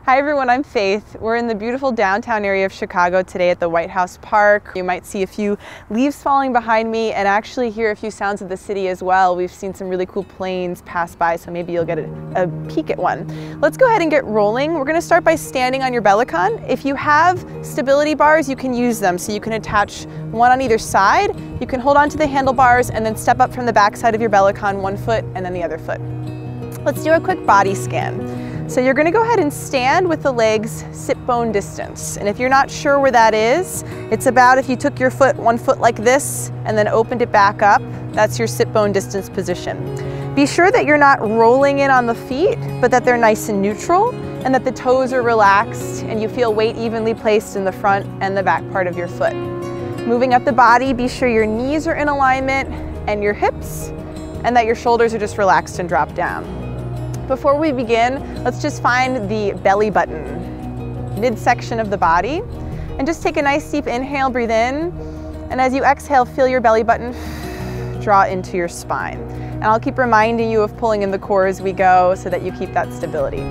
Hi everyone, I'm Fayth. We're in the beautiful downtown area of Chicago today at the White House Park. You might see a few leaves falling behind me and actually hear a few sounds of the city as well. We've seen some really cool planes pass by, so maybe you'll get a peek at one. Let's go ahead and get rolling. We're gonna start by standing on your bellicon. If you have stability bars, you can use them. So you can attach one on either side. You can hold on to the handlebars and then step up from the back side of your bellicon, one foot and then the other foot. Let's do a quick body scan. So you're gonna go ahead and stand with the legs sit bone distance. And if you're not sure where that is, it's about if you took your foot, one foot like this, and then opened it back up, that's your sit bone distance position. Be sure that you're not rolling in on the feet, but that they're nice and neutral, and that the toes are relaxed, and you feel weight evenly placed in the front and the back part of your foot. Moving up the body, be sure your knees are in alignment, and your hips, and that your shoulders are just relaxed and drop down. Before we begin, let's just find the belly button, midsection of the body, and just take a nice deep inhale, breathe in, and as you exhale, feel your belly button draw into your spine. And I'll keep reminding you of pulling in the core as we go so that you keep that stability.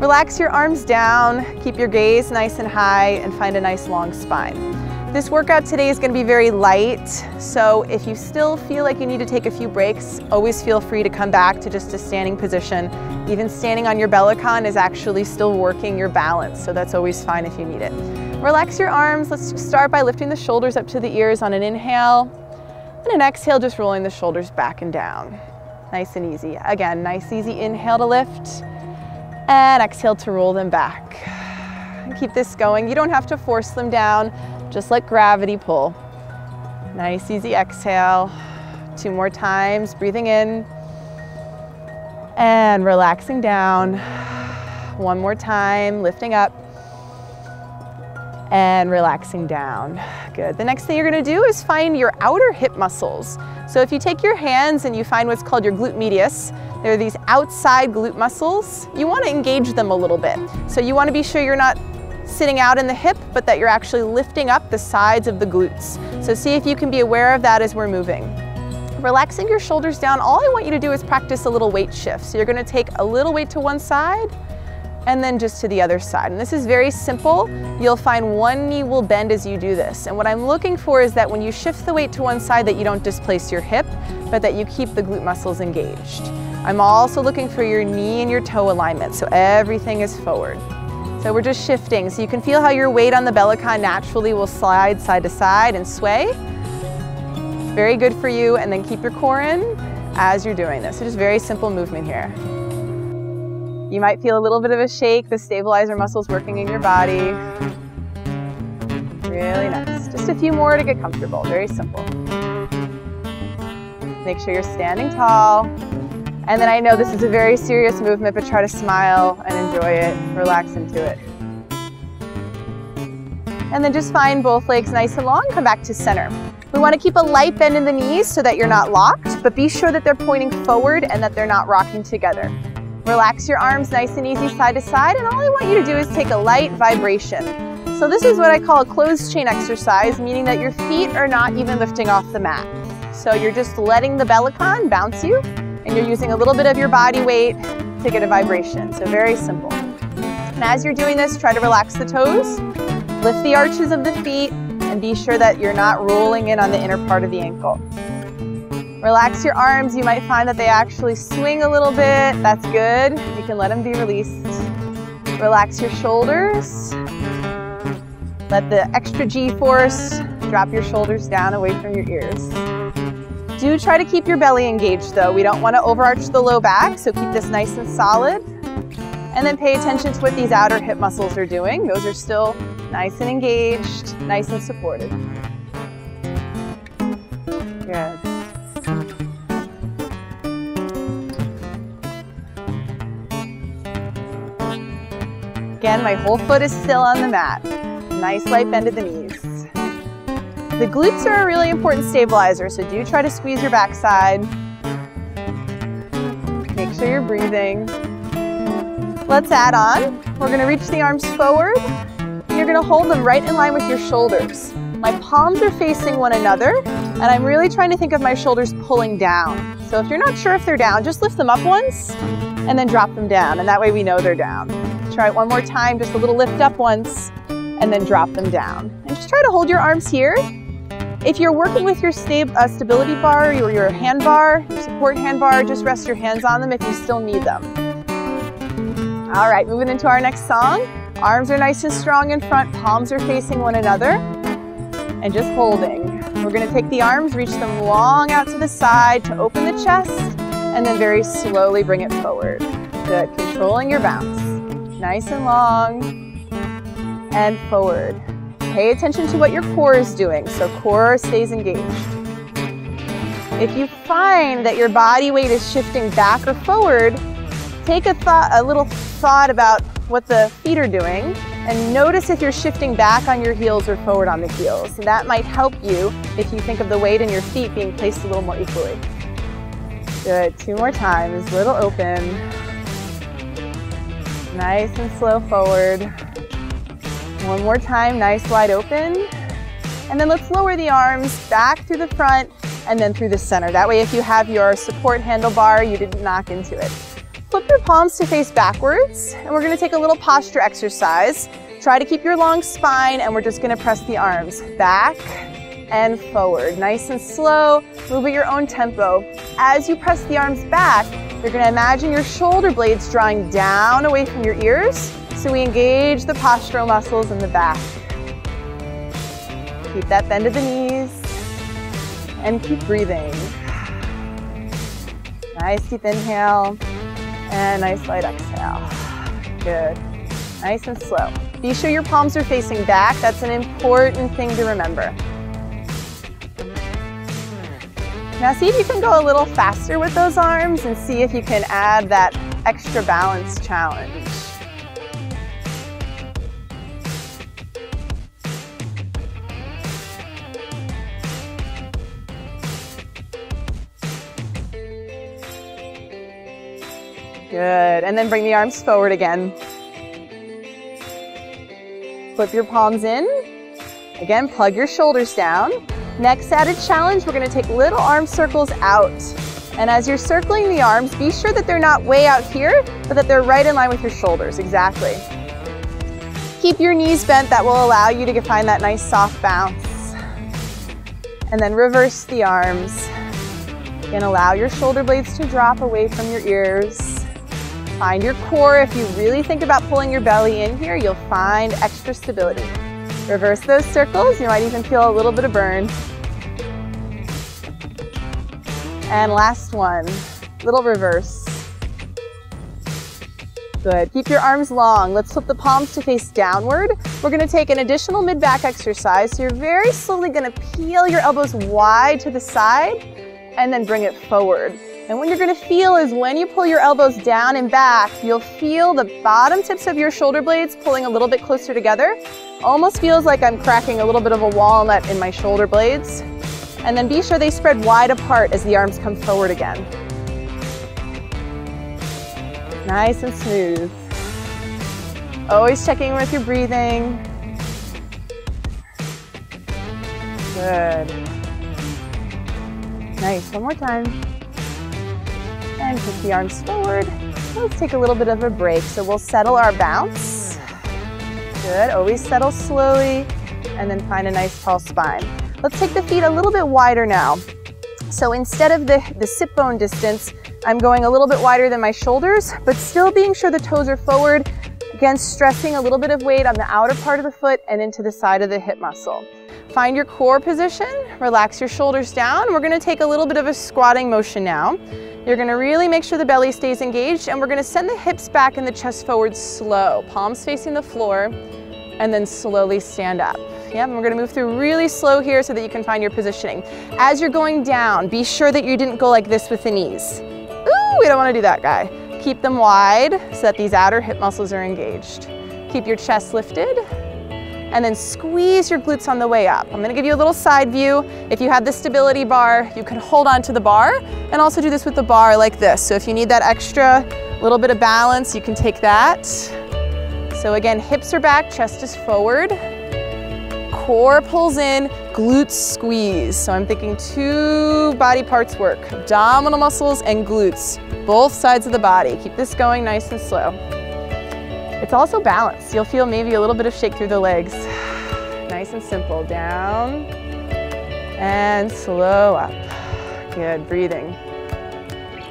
Relax your arms down, keep your gaze nice and high, and find a nice long spine. This workout today is going to be very light, so if you still feel like you need to take a few breaks, always feel free to come back to just a standing position. Even standing on your bellicon is actually still working your balance, so that's always fine if you need it. Relax your arms. Let's just start by lifting the shoulders up to the ears on an inhale, and an exhale, just rolling the shoulders back and down. Nice and easy. Again, nice easy inhale to lift, and exhale to roll them back. Keep this going. You don't have to force them down. Just let gravity pull. Nice, easy exhale. 2 more times, breathing in and relaxing down. 1 more time, lifting up and relaxing down. Good. The next thing you're gonna do is find your outer hip muscles. So if you take your hands and you find what's called your glute medius, there are these outside glute muscles. You wanna engage them a little bit. So you wanna be sure you're not sitting out in the hip, but that you're actually lifting up the sides of the glutes. So see if you can be aware of that as we're moving. Relaxing your shoulders down, all I want you to do is practice a little weight shift. So you're gonna take a little weight to one side and then just to the other side. And this is very simple. You'll find one knee will bend as you do this. And what I'm looking for is that when you shift the weight to one side, that you don't displace your hip, but that you keep the glute muscles engaged. I'm also looking for your knee and your toe alignment, so everything is forward. So we're just shifting, so you can feel how your weight on the bellicon naturally will slide side to side and sway. Very good for you, and then keep your core in as you're doing this. So just very simple movement here. You might feel a little bit of a shake, the stabilizer muscles working in your body. Really nice. Just a few more to get comfortable, very simple. Make sure you're standing tall. And then I know this is a very serious movement, but try to smile and enjoy it, relax into it. And then just find both legs nice and long, come back to center. We want to keep a light bend in the knees so that you're not locked, but be sure that they're pointing forward and that they're not rocking together. Relax your arms nice and easy side to side, and all I want you to do is take a light vibration. So this is what I call a closed chain exercise, meaning that your feet are not even lifting off the mat. So you're just letting the bellicon bounce you, and you're using a little bit of your body weight to get a vibration. So very simple. And as you're doing this, try to relax the toes, lift the arches of the feet, and be sure that you're not rolling in on the inner part of the ankle. Relax your arms. You might find that they actually swing a little bit. That's good. You can let them be released. Relax your shoulders. Let the extra G-force drop your shoulders down away from your ears. Do try to keep your belly engaged though. We don't want to overarch the low back, so keep this nice and solid. And then pay attention to what these outer hip muscles are doing. Those are still nice and engaged, nice and supported. Good. Again, my whole foot is still on the mat. Nice light bend at the knees. The glutes are a really important stabilizer, so do try to squeeze your backside. Make sure you're breathing. Let's add on. We're going to reach the arms forward. You're going to hold them right in line with your shoulders. My palms are facing one another, and I'm really trying to think of my shoulders pulling down. So if you're not sure if they're down, just lift them up once and then drop them down, and that way we know they're down. Try it one more time, just a little lift up once and then drop them down. And just try to hold your arms here. If you're working with your stability bar or your hand bar, your support hand bar, just rest your hands on them if you still need them. All right, moving into our next song. Arms are nice and strong in front, palms are facing one another, and just holding. We're gonna take the arms, reach them long out to the side to open the chest, and then very slowly bring it forward. Good, controlling your bounce. Nice and long, and forward. Pay attention to what your core is doing, so core stays engaged. If you find that your body weight is shifting back or forward, take a little thought about what the feet are doing and notice if you're shifting back on your heels or forward on the heels. And that might help you if you think of the weight in your feet being placed a little more equally. Good, 2 more times, little open. Nice and slow forward. 1 more time, nice wide open. And then let's lower the arms back through the front and then through the center. That way if you have your support handlebar, you didn't knock into it. Flip your palms to face backwards, and we're gonna take a little posture exercise. Try to keep your long spine, and we're just gonna press the arms back and forward. Nice and slow, move at your own tempo. As you press the arms back, you're gonna imagine your shoulder blades drawing down away from your ears, so we engage the postural muscles in the back. Keep that bend of the knees, and keep breathing. Nice deep inhale. And nice light exhale. Good. Nice and slow. Be sure your palms are facing back. That's an important thing to remember. Now see if you can go a little faster with those arms and see if you can add that extra balance challenge. Good, and then bring the arms forward again. Flip your palms in. Again, plug your shoulders down. Next added challenge, we're gonna take little arm circles out. And as you're circling the arms, be sure that they're not way out here, but that they're right in line with your shoulders, exactly. Keep your knees bent, that will allow you to find that nice soft bounce. And then reverse the arms. Again, allow your shoulder blades to drop away from your ears. Find your core. If you really think about pulling your belly in here, you'll find extra stability. Reverse those circles. You might even feel a little bit of burn. And last one, little reverse. Good. Keep your arms long. Let's flip the palms to face downward. We're going to take an additional mid-back exercise. So you're very slowly going to peel your elbows wide to the side and then bring it forward. And what you're gonna feel is when you pull your elbows down and back, you'll feel the bottom tips of your shoulder blades pulling a little bit closer together. Almost feels like I'm cracking a little bit of a walnut in my shoulder blades. And then be sure they spread wide apart as the arms come forward again. Nice and smooth. Always checking with your breathing. Good. Nice, one more time. And push the arms forward. Let's take a little bit of a break. So we'll settle our bounce. Good, always settle slowly and then find a nice tall spine. Let's take the feet a little bit wider now. So instead of the sit bone distance, I'm going a little bit wider than my shoulders, but still being sure the toes are forward. Again, stressing a little bit of weight on the outer part of the foot and into the side of the hip muscle. Find your core position, relax your shoulders down. We're gonna take a little bit of a squatting motion now. You're gonna really make sure the belly stays engaged, and we're gonna send the hips back and the chest forward slow. Palms facing the floor, and then slowly stand up. Yep, and we're gonna move through really slow here so that you can find your positioning. As you're going down, be sure that you didn't go like this with the knees. Ooh, we don't wanna do that, guy. Keep them wide so that these outer hip muscles are engaged. Keep your chest lifted, and then squeeze your glutes on the way up. I'm gonna give you a little side view. If you have the stability bar, you can hold on to the bar and also do this with the bar like this. So if you need that extra little bit of balance, you can take that. So again, hips are back, chest is forward. core pulls in, glutes squeeze. So I'm thinking 2 body parts work, abdominal muscles and glutes, both sides of the body. Keep this going nice and slow. It's also balance. You'll feel maybe a little bit of shake through the legs. Nice and simple, down and slow up. Good, breathing.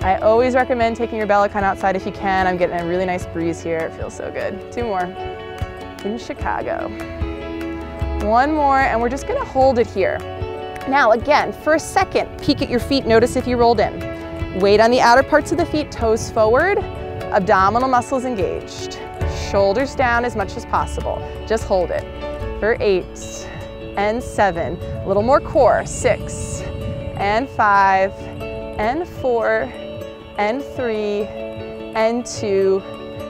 I always recommend taking your bellicon outside if you can. I'm getting a really nice breeze here. It feels so good. 2 more. In Chicago. 1 more, and we're just gonna hold it here. Now again, for a second, peek at your feet, notice if you rolled in. Weight on the outer parts of the feet, toes forward, abdominal muscles engaged. Shoulders down as much as possible. Just hold it. For 8 and 7, a little more core, 6 and 5 and 4 and 3 and 2,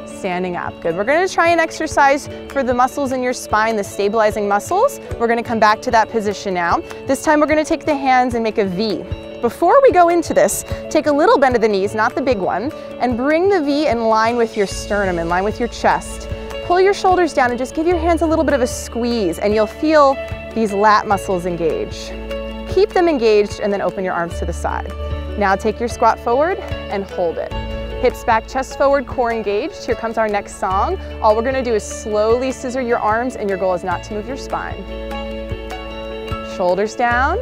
standing up. Good. We're going to try an exercise for the muscles in your spine, the stabilizing muscles. We're going to come back to that position now. This time we're going to take the hands and make a V. Before we go into this, take a little bend of the knees, not the big one, and bring the V in line with your sternum, in line with your chest. Pull your shoulders down and just give your hands a little bit of a squeeze, and you'll feel these lat muscles engage. Keep them engaged and then open your arms to the side. Now take your squat forward and hold it. Hips back, chest forward, core engaged. Here comes our next song. All we're gonna do is slowly scissor your arms, and your goal is not to move your spine. Shoulders down.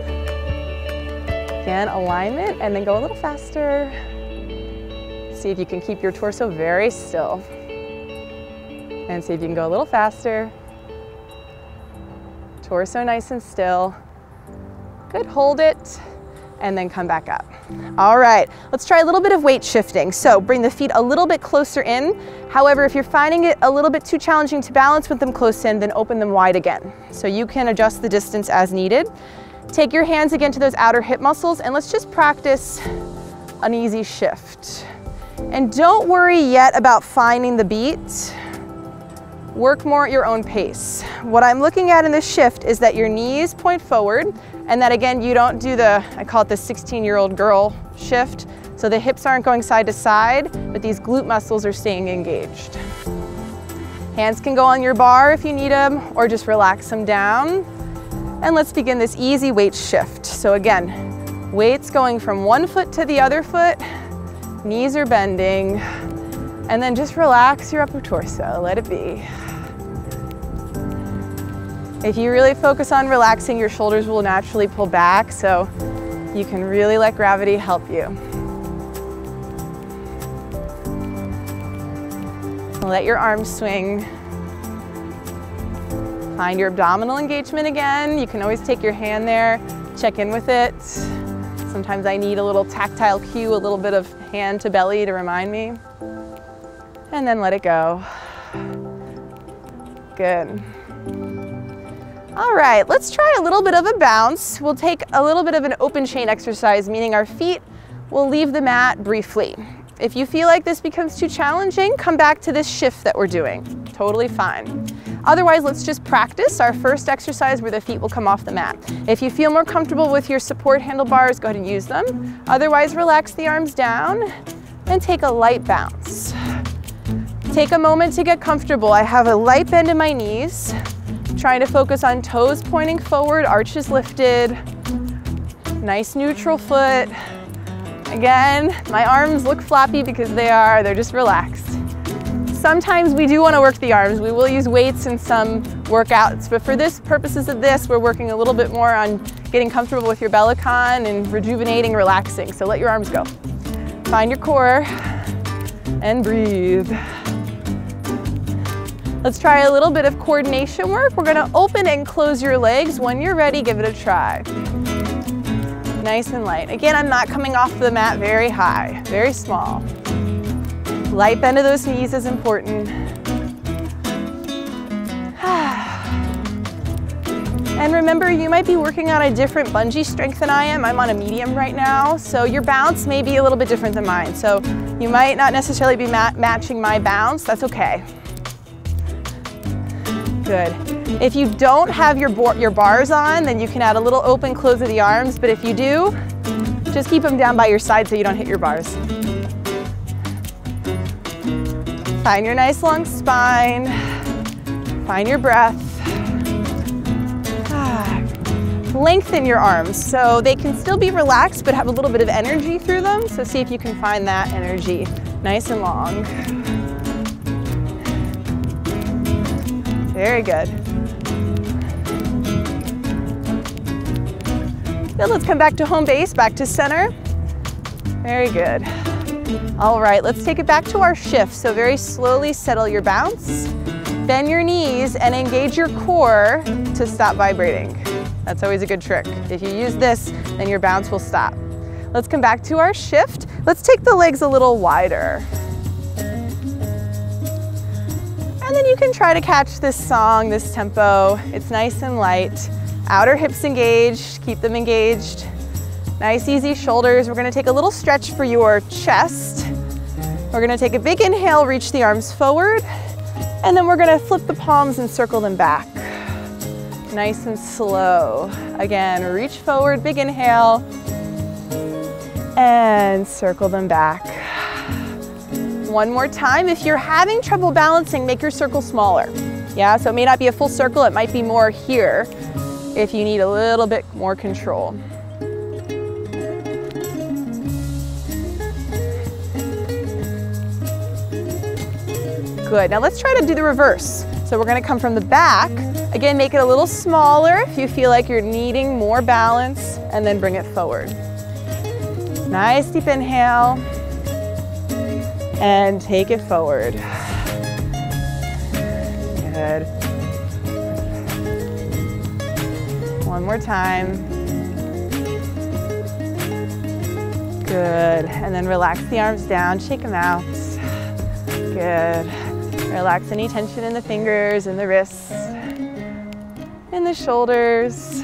Again, alignment, and then go a little faster. See if you can keep your torso very still. And see if you can go a little faster. Torso nice and still. Good, hold it, and then come back up. All right, let's try a little bit of weight shifting. So bring the feet a little bit closer in. However, if you're finding it a little bit too challenging to balance with them close in, then open them wide again. So you can adjust the distance as needed. Take your hands again to those outer hip muscles, and let's just practice an easy shift. And don't worry yet about finding the beat. Work more at your own pace. What I'm looking at in this shift is that your knees point forward, and that again, you don't do the, I call it the 16-year-old girl shift. So the hips aren't going side to side, but these glute muscles are staying engaged. Hands can go on your bar if you need them, or just relax them down. And let's begin this easy weight shift. So again, weights going from one foot to the other foot, knees are bending, and then just relax your upper torso, let it be. If you really focus on relaxing, your shoulders will naturally pull back, so you can really let gravity help you. Let your arms swing. Find your abdominal engagement again. You can always take your hand there, check in with it. Sometimes I need a little tactile cue, a little bit of hand to belly to remind me. And then let it go. Good. All right, let's try a little bit of a bounce. We'll take a little bit of an open chain exercise, meaning our feet will leave the mat briefly. If you feel like this becomes too challenging, come back to this shift that we're doing. Totally fine. Otherwise, let's just practice our first exercise where the feet will come off the mat. If you feel more comfortable with your support handlebars, go ahead and use them. Otherwise, relax the arms down and take a light bounce. Take a moment to get comfortable. I have a light bend in my knees, trying to focus on toes pointing forward, arches lifted, nice neutral foot. Again, my arms look floppy because they're just relaxed. Sometimes we do want to work the arms. We will use weights in some workouts, but for this purposes of this, we're working a little bit more on getting comfortable with your bellicon and rejuvenating, relaxing. So let your arms go. Find your core and breathe. Let's try a little bit of coordination work. We're gonna open and close your legs. When you're ready, give it a try. Nice and light. Again, I'm not coming off the mat very high, very small. Light bend of those knees is important. And remember, you might be working on a different bungee strength than I am. I'm on a medium right now, so your bounce may be a little bit different than mine. So you might not necessarily be matching my bounce. That's okay. Good. If you don't have your bars on, then you can add a little open close of the arms, but if you do, just keep them down by your side so you don't hit your bars. Find your nice long spine. Find your breath. lengthen your arms. So they can still be relaxed, but have a little bit of energy through them. So see if you can find that energy nice and long. Very good. Good, let's come back to home base, back to center. Very good. All right, let's take it back to our shift. So very slowly settle your bounce, bend your knees, and engage your core to stop vibrating. That's always a good trick. If you use this, then your bounce will stop. Let's come back to our shift. Let's take the legs a little wider. And then you can try to catch this song, this tempo. It's nice and light. Outer hips engaged, keep them engaged. Nice, easy shoulders. We're gonna take a little stretch for your chest. We're gonna take a big inhale, reach the arms forward, and then we're gonna flip the palms and circle them back. Nice and slow. Again, reach forward, big inhale, and circle them back. One more time. If you're having trouble balancing, make your circle smaller. Yeah, so it may not be a full circle, it might be more here if you need a little bit more control. Good, now let's try to do the reverse. So we're gonna come from the back. Again, make it a little smaller if you feel like you're needing more balance, and then bring it forward. Nice deep inhale, and take it forward. Good. One more time. Good, and then relax the arms down, shake them out. Good. Relax any tension in the fingers and the wrists, in the shoulders.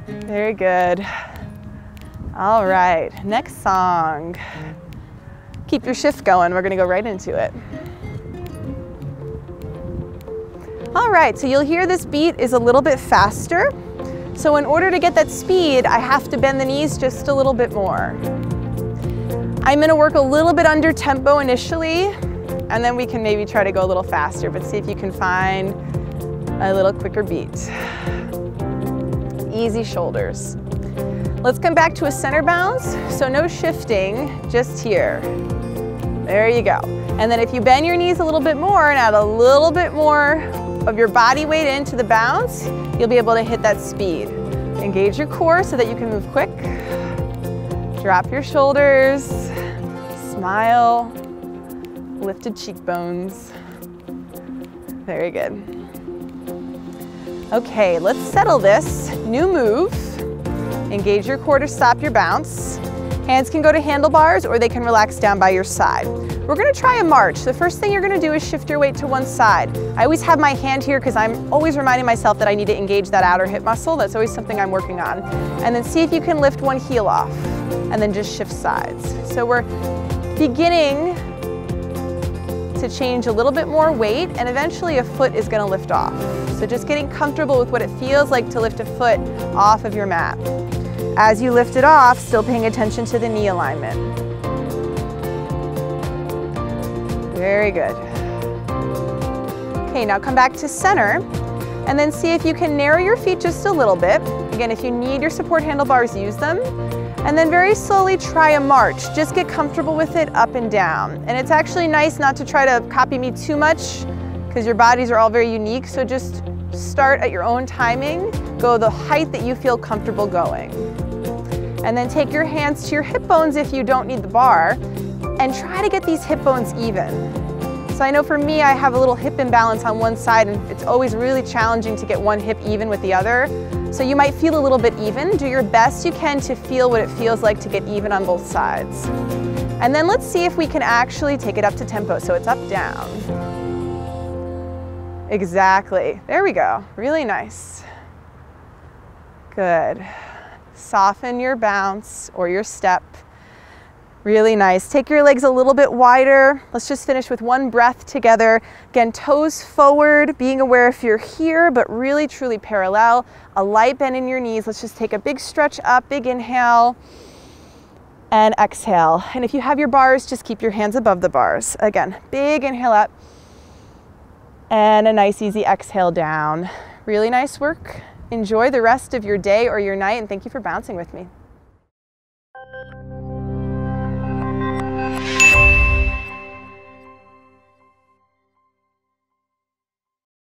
Very good. All right, next song. Keep your shift going. We're gonna go right into it. All right, so you'll hear this beat is a little bit faster. So in order to get that speed, I have to bend the knees just a little bit more. I'm gonna work a little bit under tempo initially, and then we can maybe try to go a little faster, but see if you can find a little quicker beat. Easy shoulders. Let's come back to a center bounce. So no shifting, just here. There you go. And then if you bend your knees a little bit more and add a little bit more of your body weight into the bounce, you'll be able to hit that speed. Engage your core so that you can move quick. Drop your shoulders, smile, lifted cheekbones. Very good. Okay, let's settle this. New move. Engage your core to stop your bounce. Hands can go to handlebars or they can relax down by your side. We're gonna try a march. The first thing you're gonna do is shift your weight to one side. I always have my hand here because I'm always reminding myself that I need to engage that outer hip muscle. That's always something I'm working on. And then see if you can lift one heel off and then just shift sides. So we're beginning to change a little bit more weight, and eventually a foot is gonna lift off. So just getting comfortable with what it feels like to lift a foot off of your mat. As you lift it off, still paying attention to the knee alignment. Very good. Okay, now come back to center, and then see if you can narrow your feet just a little bit. Again, if you need your support handlebars, use them. And then very slowly try a march. Just get comfortable with it up and down. And it's actually nice not to try to copy me too much because your bodies are all very unique. So just start at your own timing. Go the height that you feel comfortable going. And then take your hands to your hip bones if you don't need the bar and try to get these hip bones even. So I know for me, I have a little hip imbalance on one side and it's always really challenging to get one hip even with the other. So you might feel a little bit even. Do your best you can to feel what it feels like to get even on both sides. And then let's see if we can actually take it up to tempo. So it's up, down. Exactly. There we go. Really nice. Good. Soften your bounce or your step. Really nice. Take your legs a little bit wider. Let's just finish with one breath together. Again, toes forward, being aware if you're here, but really truly parallel. A light bend in your knees. Let's just take a big stretch up, big inhale, and exhale. And if you have your bars, just keep your hands above the bars. Again, big inhale up, and a nice easy exhale down. Really nice work. Enjoy the rest of your day or your night, and thank you for bouncing with me.